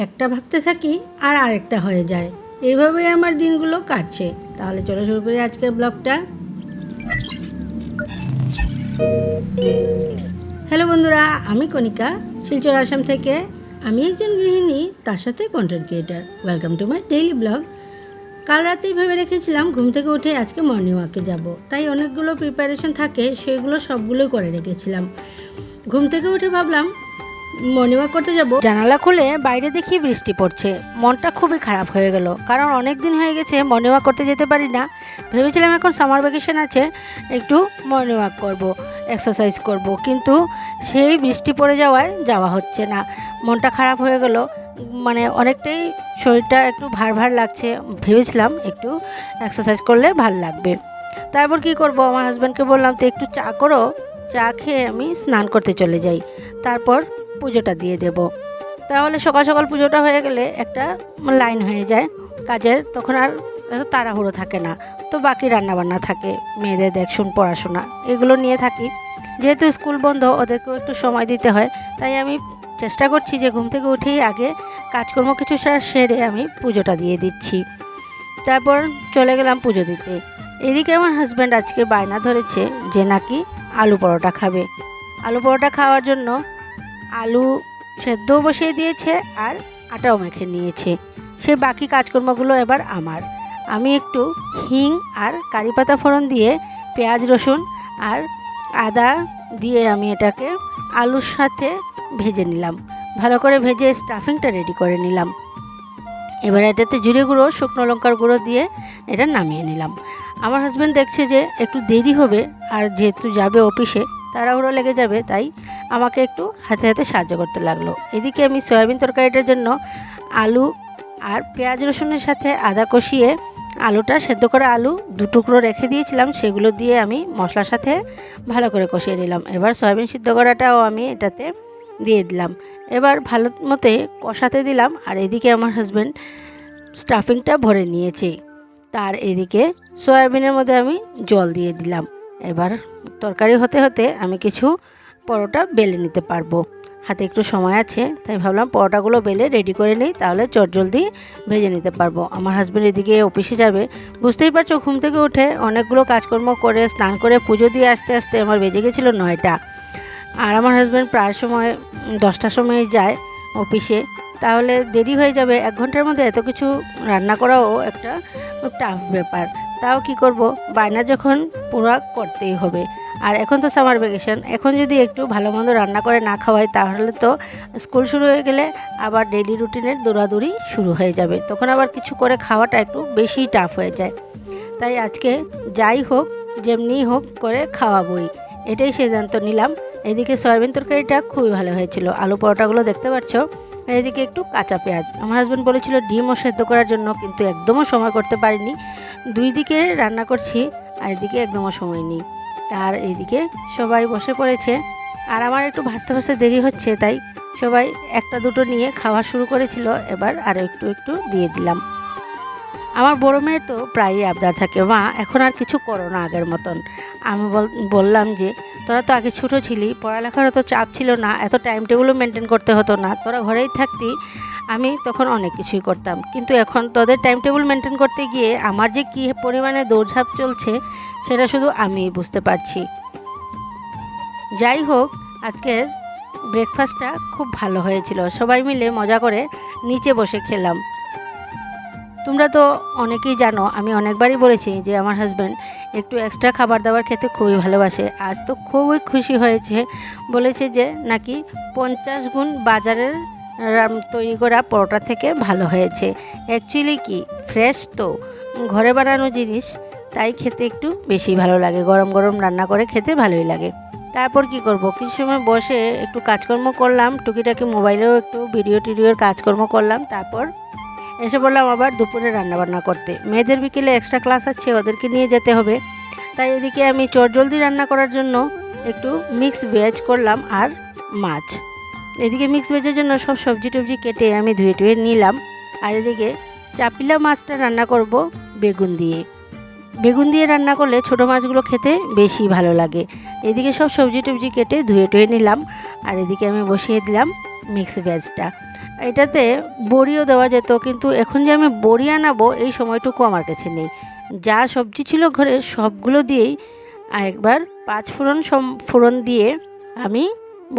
একটা ভাবতে থাকি আর আরেকটা হয়ে যায়। এইভাবেই আমার দিনগুলো কাটছে। তাহলে চলো শুরু করি আজকের ব্লগটা। হ্যালো বন্ধুরা, আমি কণিকা, শিলচর আসাম থেকে। আমি একজন গৃহিণী, তার সাথে content creator. Welcome to my daily blog. কাল রাতেই ভেবে রেখেছিলাম ঘুম থেকে উঠে আজকে মর্নিং ওয়াকে যাব। তাই অনেকগুলো প্রিপারেশন থাকে, সেগুলো সবগুলোই করে রেখেছিলাম। ঘুম থেকে উঠে ভাবলাম মর্নিং ওয়াক করতে যাব। জানালা খুলে বাইরে দেখি বৃষ্টি পড়ছে। মনটা খুবই খারাপ হয়ে গেল, কারণ অনেক দিন হয়ে গেছে মর্নিং ওয়াক করতে যেতে পারি না। ভেবেছিলাম এখন সামার ভ্যাকেশন আছে, একটু মর্নিং ওয়াক করব, এক্সারসাইজ করব, কিন্তু সেই বৃষ্টি পড়ে যাওয়ায় যাওয়া হচ্ছে না। মনটা খারাপ হয়ে গেল, মানে অনেকটাই শরীরটা একটু ভার ভার লাগছে। ভেবেছিলাম একটু এক্সারসাইজ করলে ভাল লাগবে। তারপর কি করব, আমার হাজব্যান্ডকে বললাম তো একটু চা করো, চা খেয়ে আমি স্নান করতে চলে যাই, তারপর পুজোটা দিয়ে দেব। তাহলে সকাল সকাল পুজোটা হয়ে গেলে একটা লাইন হয়ে যায় কাজের, তখন আর এত তাড়াহুড়ো থাকে না। তো বাকি রান্নাবান্না থাকে, মেয়েদের দেখশুন, পড়াশোনা, এগুলো নিয়ে থাকি। যেহেতু স্কুল বন্ধ, ওদেরকেও একটু সময় দিতে হয়। তাই আমি চেষ্টা করছি যে ঘুম থেকে উঠেই আগে কাজকর্ম কিছু সেরে আমি পুজোটা দিয়ে দিচ্ছি। তারপর চলে গেলাম পুজো দিতে। এদিকে আমার হাজব্যান্ড আজকে বায়না ধরেছে যে নাকি আলু পরোটা খাবে। আলু পরোটা খাওয়ার জন্য আলু সেদ্ধও বসিয়ে দিয়েছে আর আটাও মেখে নিয়েছে। সে বাকি কাজকর্মগুলো এবার আমার। আমি একটু হিং আর কারি পাতা ফোড়ন দিয়ে পেঁয়াজ রসুন আর আদা দিয়ে আমি এটাকে আলুর সাথে ভেজে নিলাম। ভালো করে ভেজে স্টাফিংটা রেডি করে নিলাম। এবার এটাতে জিরে গুঁড়ো, শুকনো লঙ্কার গুঁড়ো দিয়ে এটা নামিয়ে নিলাম। আমার হাজব্যান্ড দেখছে যে একটু দেরি হবে, আর যেহেতু যাবে অফিসে, তাড়াহুড়ো লেগে যাবে, তাই আমাকে একটু হাতে হাতে সাহায্য করতে লাগলো। এদিকে আমি সয়াবিন তরকারিটার জন্য আলু আর পেঁয়াজ রসুনের সাথে আদা কষিয়ে আলুটা সেদ্ধ করে আলু 2 টুকরো রেখে দিয়েছিলাম, সেগুলো দিয়ে আমি মশলার সাথে ভালো করে কষিয়ে নিলাম। এবার সয়াবিন সিদ্ধ করাটাও আমি এটাতে দিয়ে দিলাম। এবার ভালো মতে কষাতে দিলাম। আর এদিকে আমার হাজব্যান্ড স্টাফিংটা ভরে নিয়েছে, তার এদিকে সয়াবিনের মধ্যে আমি জল দিয়ে দিলাম। এবার তরকারি হতে হতে আমি কিছু পরোটা বেলে নিতে পারবো। হাতে একটু সময় আছে, তাই ভাবলাম পরোটাগুলো বেলে রেডি করে নিই, তাহলে চটজলদি ভেজে নিতে পারবো। আমার হাজব্যান্ড এদিকে অফিসে যাবে। বুঝতেই পারছো, ঘুম থেকে উঠে অনেকগুলো কাজকর্ম করে স্নান করে পুজো দিয়ে আসতে আসতে আমার বেজে গেছিলো 9টা। আর আমার হাজব্যান্ড প্রায় সময় 10টার সময় যায় অফিসে, তাহলে দেরি হয়ে যাবে। 1 ঘন্টার মধ্যে এত কিছু রান্না করাও একটা টাফ ব্যাপার। তাও কি করব, বায়না যখন পুরা করতেই হবে। আর এখন তো সামার ভ্যাকেশন, এখন যদি একটু ভালো মন্দ রান্না করে না খাওয়াই, তাহলে তো স্কুল শুরু হয়ে গেলে আবার ডেইলি রুটিনের দৌড়াদৌড়ি শুরু হয়ে যাবে, তখন আবার কিছু করে খাওয়াটা একটু বেশি টাফ হয়ে যায়। তাই আজকে যাই হোক, যেমনি হোক করে খাওয়াবই, এটাই সিদ্ধান্ত নিলাম। এদিকে সয়াবিন তরকারিটা খুবই ভালো হয়েছিল। আলু পরোটাগুলো দেখতে পাচ্ছ। এদিকে একটু কাঁচা পেঁয়াজ, আমার হাজব্যান্ড বলেছিল ডিমও সেদ্ধ করার জন্য, কিন্তু একদমও সময় করতে পারিনি। 2 দিকে রান্না করছি, আর এদিকে একদমও সময় নেই। আর এইদিকে সবাই বসে পড়েছে, আর আমার একটু ভাজতে ভাজতে দেরি হচ্ছে, তাই সবাই একটা দুটো নিয়ে খাওয়া শুরু করেছিল। এবার আরও একটু একটু দিয়ে দিলাম। আমার বড় মেয়ের তো প্রায়ই আবদার থাকে, মা এখন আর কিছু করো না আগের মতন। আমি বললাম যে তোরা তো আগে ছোটো ছিলি, পড়ালেখার অত চাপ ছিল না, এত টাইম টেবিলও মেনটেন করতে হতো না, তোরা ঘরেই থাকতি, আমি তখন অনেক কিছুই করতাম। কিন্তু এখন তোদের টাইম টেবিল মেনটেন করতে গিয়ে আমার যে কী পরিমাণে দৌড়ঝাঁপ চলছে, সেটা শুধু আমিই বুঝতে পারছি। যাই হোক, আজকের ব্রেকফাস্টটা খুব ভালো হয়েছিল। সবাই মিলে মজা করে নিচে বসে খেলাম। তোমরা তো অনেকেই জানো, আমি অনেকবারই বলেছি যে আমার হাজব্যান্ড একটু এক্সট্রা খাবার দাবার খেতে খুবই ভালোবাসে। আজ তো খুবই খুশি হয়েছে, বলেছে যে নাকি 50 গুণ বাজারের তৈরি করা পরোটা থেকে ভালো হয়েছে। অ্যাকচুয়ালি কি ফ্রেশ তো, ঘরে বানানো জিনিস, তাই খেতে একটু বেশি ভালো লাগে। গরম গরম রান্না করে খেতে ভালোই লাগে। তারপর কি করব, কিছু সময় বসে একটু কাজকর্ম করলাম, টুকিটাকি মোবাইলেও একটু ভিডিওর কাজকর্ম করলাম। তারপর এসে বললাম আবার দুপুরে রান্নাবান্না করতে। মেয়েদের বিকেলে এক্সট্রা ক্লাস আছে, ওদেরকে নিয়ে যেতে হবে। তাই এদিকে আমি চটজলদি রান্না করার জন্য একটু মিক্স ভেজ করলাম আর মাছ। এদিকে মিক্স ভেজের জন্য সব সবজি টবজি কেটে আমি ধুয়ে টুয়ে নিলাম। আর এদিকে চাপিলা মাছটা রান্না করব বেগুন দিয়ে। বেগুন দিয়ে রান্না করলে ছোটো মাছগুলো খেতে বেশি ভালো লাগে। এদিকে সব সবজি টবজি কেটে ধুয়ে টুয়ে নিলাম। আর এদিকে আমি বসিয়ে দিলাম মিক্স ভেজটা। এটাতে বড়িও দেওয়া যেত, কিন্তু এখন যে আমি বড়ি আনাবো এই সময়টুকু আমার কাছে নেই। যা সবজি ছিল ঘরে সবগুলো দিয়েই একবার 5 ফোড়ন দিয়ে আমি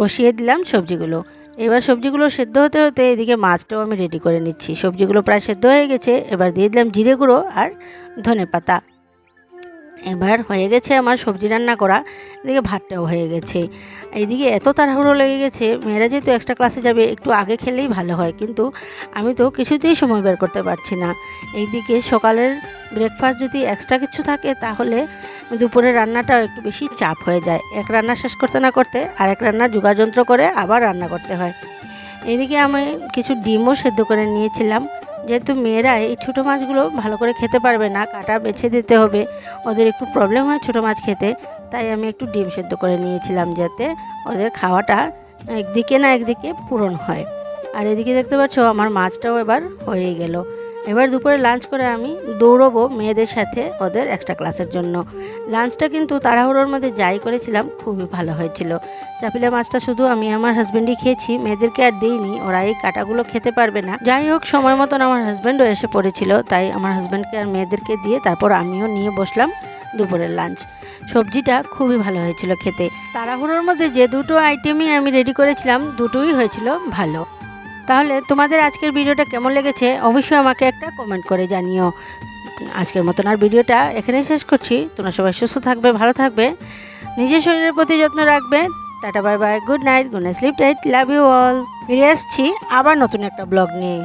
বসিয়ে দিলাম সবজিগুলো। এবার সবজিগুলো সেদ্ধ হতে হতে এদিকে মাছটাও আমি রেডি করে নিচ্ছি। সবজিগুলো প্রায় সেদ্ধ হয়ে গেছে, এবার দিয়ে দিলাম জিরে গুঁড়ো আর ধনেপাতা। এবার হয়ে গেছে আমার সবজি রান্না করা, এদিকে ভাতটাও হয়ে গেছে। এইদিকে এত তাড়াহুড়ো লেগে গেছে, মেয়েরা যেহেতু এক্সট্রা ক্লাসে যাবে একটু আগে খেলেই ভালো হয়, কিন্তু আমি তো কিছুতেই সময় বের করতে পারছি না। এইদিকে সকালের ব্রেকফাস্ট যদি এক্সট্রা কিছু থাকে তাহলে দুপুরের রান্নাটাও একটু বেশি চাপ হয়ে যায়। এক রান্না শেষ করতে না করতে আরেক রান্না যোগাযন্ত্র করে আবার রান্না করতে হয়। এইদিকে আমি কিছু ডিমও সেদ্ধ করে নিয়েছিলাম, যেহেতু মেয়েরা এই ছোটো মাছগুলো ভালো করে খেতে পারবে না, কাটা বেছে দিতে হবে, ওদের একটু প্রবলেম হয় ছোটো মাছ খেতে, তাই আমি একটু ডিম সেদ্ধ করে নিয়েছিলাম যাতে ওদের খাওয়াটা একদিকে না একদিকে পূরণ হয়। আর এদিকে দেখতে পাচ্ছ আমার মাছটাও এবার হয়ে গেল। এবার দুপুরে লাঞ্চ করে আমি দৌড়বো মেয়েদের সাথে ওদের এক্সট্রা ক্লাসের জন্য। লাঞ্চটা কিন্তু তাড়াহুড়োর মধ্যে যাই করেছিলাম খুবই ভালো হয়েছিল। চাপিলা মাছটা শুধু আমি আমার হাজব্যান্ডই খেয়েছি, মেয়েদেরকে আর দিইনি, ওরা এই কাঁটাগুলো খেতে পারবে না। যাই হোক, সময় মতন আমার হাজব্যান্ডও এসে পড়েছিল, তাই আমার হাজব্যান্ডকে আর মেয়েদেরকে দিয়ে তারপর আমিও নিয়ে বসলাম দুপুরের লাঞ্চ। সবজিটা খুবই ভালো হয়েছিল খেতে। তাড়াহুড়োর মধ্যে যে দুটো আইটেমই আমি রেডি করেছিলাম দুটোই হয়েছিল ভালো। তাহলে তোমাদের আজকের ভিডিওটা কেমন লেগেছে অবশ্যই আমাকে একটা কমেন্ট করে জানিও। আজকের মতন আর ভিডিওটা এখানেই শেষ করছি। তোমরা সবাই সুস্থ থাকবে, ভালো থাকবে, নিজের শরীরের প্রতি যত্ন রাখবে। Tata, bye bye, good night, sleep tight, love you all. ফিরে আসছি আবার নতুন একটা ব্লগ নিয়ে।